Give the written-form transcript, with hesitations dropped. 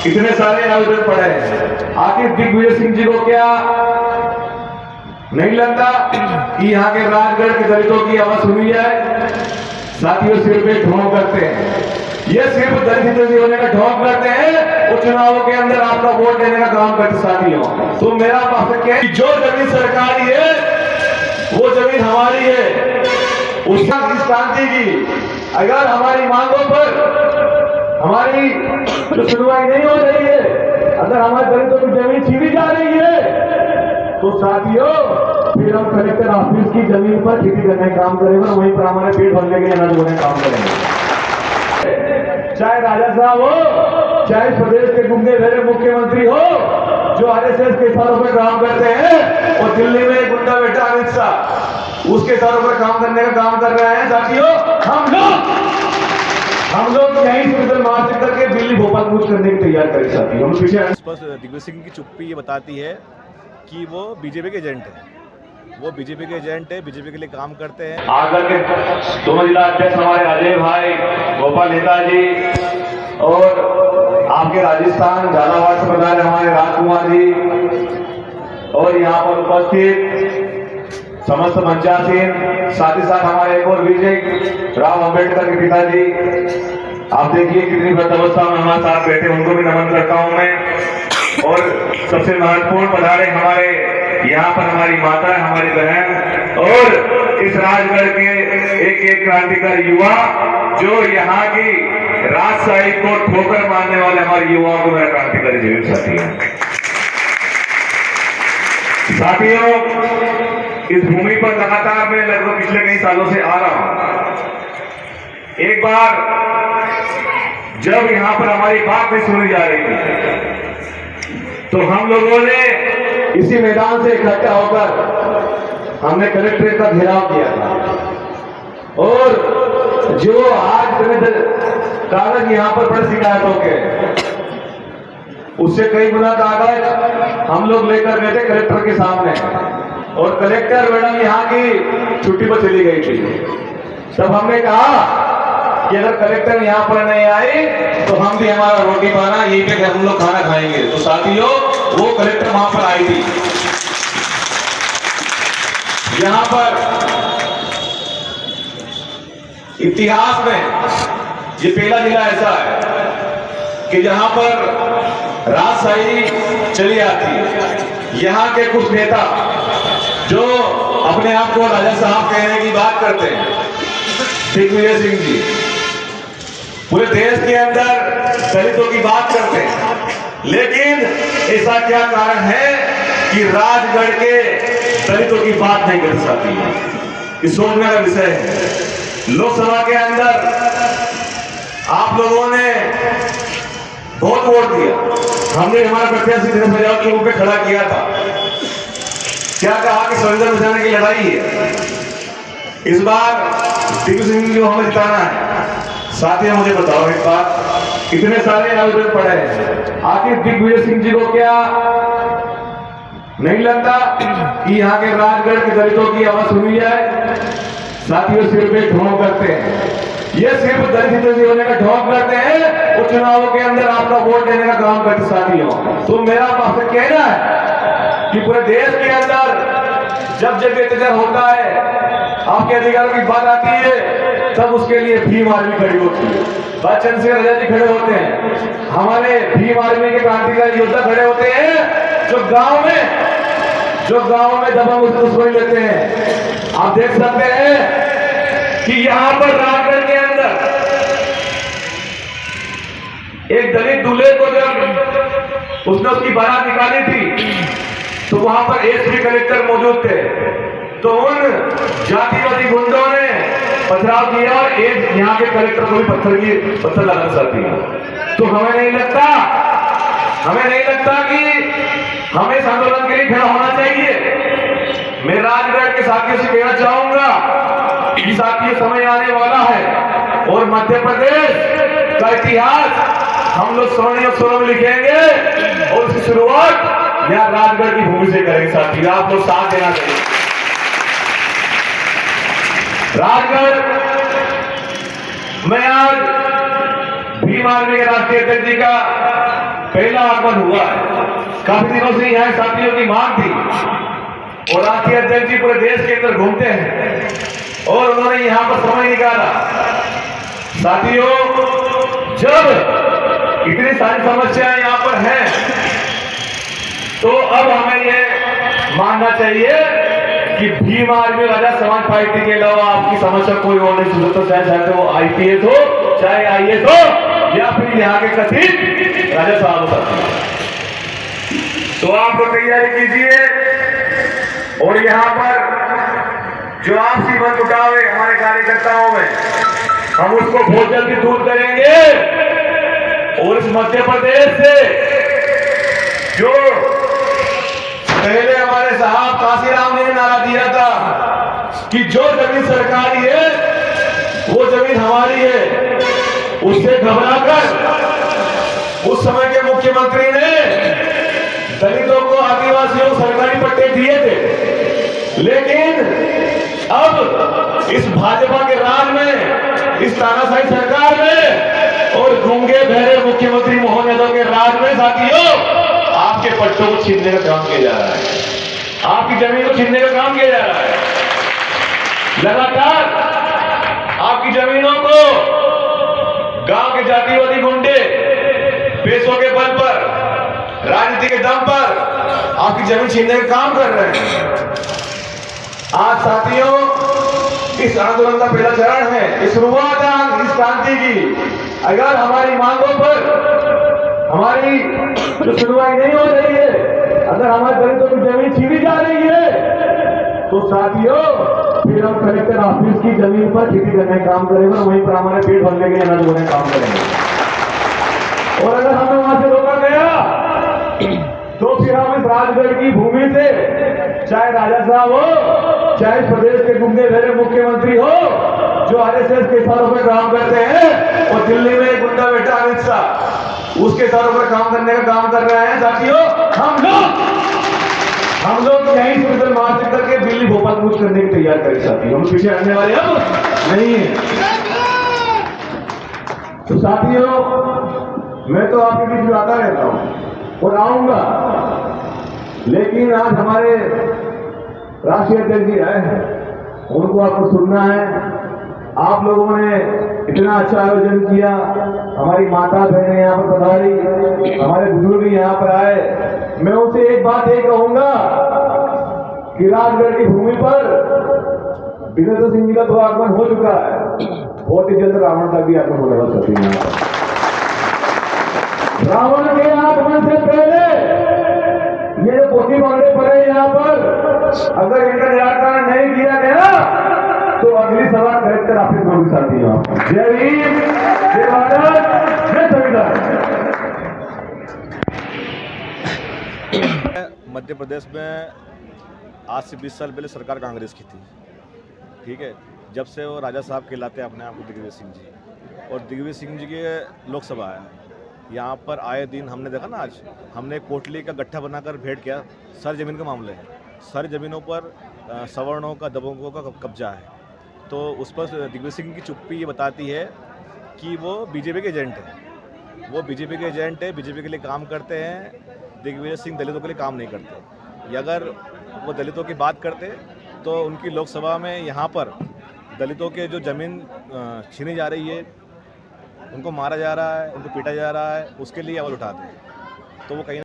इतने सारे आवेदन पड़े हैं। आखिर दिग्विजय सिंह जी को क्या नहीं लगता कि यहाँ के राजगढ़ के दलितों की आवाज सुनी जाए? साथियों, सिर्फ एक ढोंग करते हैं, ये सिर्फ दलित होने का ढोंग करते हैं। वो चुनावों के अंदर आपका वोट देने का काम करते साथियों। तो मेरा मकसद क्या है, जो जमीन सरकारी है वो जमीन हमारी है। उसका इस क्रांति की अगर हमारी मांगों पर हमारी जो सुनवाई नहीं हो रही है, अगर हमारे दलितों की जमीन छीनी जा रही है, तो साथियों फिर हम कलेक्टर ऑफिस की जमीन पर खेती करने का काम करेंगे, वहीं पर हमारे पेट भरने के लिए अनाज बोने का काम करेंगे। चाहे राजा साहब हो, चाहे प्रदेश के गुंडे भरे मुख्यमंत्री हो, जो आरएसएस के इशारों पर काम करते हैं, और दिल्ली में गुंडा बेटा अमित शाह उसके इशारों पर काम करने का काम कर रहे हैं। साथियों, हम लोग यहीं से मार्च करके दिल्ली भोपाल कूच करने की तैयार करें। साथियों, हम पीछे दिग्विजय सिंह की चुप्पी ये बताती है कि वो बीजेपी के एजेंट है। वो बीजेपी के एजेंट है, बीजेपी के लिए काम करते हैं। आगर के दोनों जिला अध्यक्ष हमारे अजय भाई, गोपाल नेताजी, और आपके राजस्थान झालावाड़ से प्रधान हमारे राजकुमार जी, और यहाँ पर उपस्थित समस्त मंचासीन, साथ ही साथ हमारे एक और विजय राव अम्बेडकर के पिताजी, आप देखिए कितनी वृद्धावस्था में हमारे साथ बैठे, उनको भी नमन करता हूं मैं। और सबसे महत्वपूर्ण पधारे हमारे यहाँ पर हमारी माता, हमारी बहन, और इस राजगढ़ के एक क्रांतिकारी युवा, जो यहाँ की राजशाही को ठोकर मारने वाले हमारे युवाओं को मेरा क्रांतिकारी जीवन साथी है। साथियों, इस भूमि पर लगातार मैं लगभग पिछले कई सालों से आ रहा हूं। एक बार जब यहाँ पर हमारी बात नहीं सुनी जा रही थी, तो हम लोगों ने इसी मैदान से इकट्ठा होकर हमने कलेक्ट्रेट का घेराव किया था। और जो आज कागज यहाँ पर बड़े शिकायतों के, उससे कई गुना कागज हम लोग लेकर गए थे कलेक्टर के सामने, और कलेक्टर मैडम यहाँ की छुट्टी पर चली गई थी। तब हमने कहा कि अगर कलेक्टर यहाँ पर नहीं आई तो हम भी हमारा रोटी पाना यहीं पे हम लोग खाना खाएंगे। तो साथियों, वो कलेक्टर वहां पर आई थी। यहाँ पर इतिहास में ये पहला जिला ऐसा है कि जहां पर राजशाही चली आती है। यहाँ के कुछ नेता जो अपने आप को राजा साहब कहने की बात करते हैं, दिग्विजय सिंह जी पूरे देश के अंदर दलितों की बात करते हैं, लेकिन ऐसा क्या कारण है कि राजगढ़ के दलितों की बात नहीं कर सकती है? इस सोचने का विषय है। लोकसभा के अंदर आप लोगों ने बहुत वोट दिया, हमने हमारा प्रत्याशी दिनेश प्रजापति के रूप में खड़ा किया था। क्या कहा कि संविधान बचाने की लड़ाई है। इस बार दिग्विजय सिंह को हमें जिताना है। साथियों, मुझे बताओ एक बात, इतने सारे आवेदन पड़े हैं, आखिर दिग्विजय सिंह जी को क्या नहीं लगता कि यहाँ के राजगढ़ के दलितों की आवाज सुनी जाए? साथियों, सिर्फ एक ढोंग करते हैं, ये सिर्फ दलित होने का ढोंग करते हैं। वो चुनावों के अंदर आपका वोट देने का काम करते साथियों। तो मेरा मकसद कहना है कि पूरे देश के अंदर जब जब अत्याचार होता है, आपके अधिकारों की बात आती है, तब उसके लिए भीम आर्मी खड़ी होती है। बच्चन सिंह राजा जी खड़े होते हैं, हमारे भीम आर्मी के क्रांतिकारी योद्धा खड़े होते हैं, जो गांव में दबंग दुश्मनी लेते हैं। आप देख सकते हैं कि यहाँ पर राजगढ़ के अंदर एक दलित दूल्हे को जब उसने उसकी बारात निकाली थी, तो वहां पर एसपी कलेक्टर मौजूद थे। तो उन जातिवादी गुंडों ने पथराव किया और एक यहाँ के कलेक्टर को भी पत्थर लगाना चाहती है। तो हमें नहीं लगता कि हमें इस आंदोलन के लिए खड़ा होना चाहिए। मैं राजगढ़ के साथियों से कहना चाहूंगा कि साथियों, समय आने वाला है और मध्य प्रदेश का इतिहास हम लोग स्वर्णिम अक्षरों में लिखेंगे, और उसकी शुरुआत यहाँ राजगढ़ की भूमि से करेंगे। साथी, आप लोग साथ देना चाहिए। राजगढ़ मैं आज भीम आर्मी के राष्ट्रीय अध्यक्ष जी का पहला आगमन हुआ है। काफी दिनों से यहाँ साथियों की मांग थी और राष्ट्रीय अध्यक्ष जी पूरे देश के अंदर घूमते हैं और उन्होंने यहाँ पर समय निकाला। साथियों, जब इतनी सारी समस्याएं यहाँ पर हैं तो अब हमें ये मानना चाहिए कि भीम आर्मी राजा समाज पार्टी के अलावा आपकी समस्या कोई और नहीं सुन सकता, चाहे वो आईपीएस हो, चाहे आईएएस हो, या फिर यहाँ के कथित राजा साहब हो सकते हैं। तो आप लोग तैयारी कीजिए और यहाँ पर जो आपसी मनमुटाव है हमारे कार्यकर्ताओं में, हम उसको बहुत जल्दी दूर करेंगे और इस मध्य प्रदेश से जो पहले हमारे साहब काशीराम ने नारा दिया था कि जो जमीन सरकारी है वो जमीन हमारी है, उससे घबराकर उस समय के मुख्यमंत्री ने दलितों को, आदिवासियों को सरकारी पट्टे दिए थे। लेकिन अब इस भाजपा के राज में, इस तानाशाही सरकार में और गूंगे बहरे मुख्यमंत्री मोहन यादव के राज में साथियों आपके पट्टों को छीनने का काम किया जा रहा है, आपकी जमीन को छीनने का काम किया जा रहा है। लगातार आपकी जमीनों को गांव के जातिवादी गुंडे पैसों के बल पर, राजनीति के दम पर आपकी जमीन छीनने का काम कर रहे हैं। आज साथियों, इस आंदोलन का पहला चरण है, इस शुरुआत है इस क्रांति की। अगर हमारी मांगों पर हमारी जो सुनवाई नहीं हो रही है, अगर हमारे दलितों की जमीन छीनी जा रही है, तो साथियों फिर हम कलेक्टर ऑफिस की जमीन पर खेती करने का काम करेंगे, वहीं पर हमारे पेट भरने के लिए अनाज बोने का काम करेंगे। और अगर हमें वहां से रोका गया तो फिर हम इस राजगढ़ की भूमि से, चाहे राजा साहब हो, चाहे प्रदेश के गुंडे बहरे मुख्यमंत्री हो जो आरएसएस के इशारों पर काम करते हैं, और दिल्ली में गुंडा बेटा अमित शाह उसके इशारों पर काम करने का काम कर रहे हैं। साथियों, हम लोग यहीं से उधर मार्च करके दिल्ली भोपाल कूच करने की तैयार करें साथियों, हम पीछे हटने वाले अब नहीं है। तो साथियों, मैं तो आपके बीच में आता रहता हूं और आऊंगा, लेकिन आज हमारे राष्ट्रीय अध्यक्ष जी आए हैं, उनको आपको सुनना है। आप लोगों ने इतना अच्छा आयोजन किया, हमारी माता बहनें यहाँ पर पधारी, हमारे बुजुर्ग यहाँ पर आए। मैं उनसे एक बात ये कहूंगा कि राजगढ़ की भूमि पर विनोद सिंह जी का तो आगमन हो चुका है, बहुत ही जल्द रावण का भी आगमन होने वाला है। रावण के आगमन से पहले ये जो पोथी मांगने पड़े यहाँ पर, अगर इनका निराकरण नहीं किया गया तो अगली सभा कलेक्टर ऑफिस में भी साथी हैं। जय भीम, जय भारत, जय संविधान। मध्य प्रदेश में आज से 20 साल पहले सरकार कांग्रेस की थी, ठीक है। जब से वो राजा साहब कहलाते हैं अपने आप को दिग्विजय सिंह जी, और दिग्विजय सिंह जी के लोकसभा है यहाँ पर आए दिन। हमने देखा ना, आज हमने कोटली का गट्ठा बनाकर भेंट किया। सारी ज़मीन के मामले हैं, सारी ज़मीनों पर सवर्णों का, दबंगों का कब्जा है। तो उस पर दिग्विजय सिंह की चुप्पी ये बताती है कि वो बीजेपी के एजेंट है, वो बीजेपी के एजेंट है, बीजेपी के लिए काम करते हैं। दिग्विजय सिंह दलितों के लिए काम नहीं करते। अगर वो दलितों की बात करते तो उनकी लोकसभा में यहाँ पर दलितों के जो ज़मीन छीनी जा रही है, उनको मारा जा रहा है, उनको पीटा जा रहा है, उसके लिए आवाज़ उठाते हैं। तो वो कहीं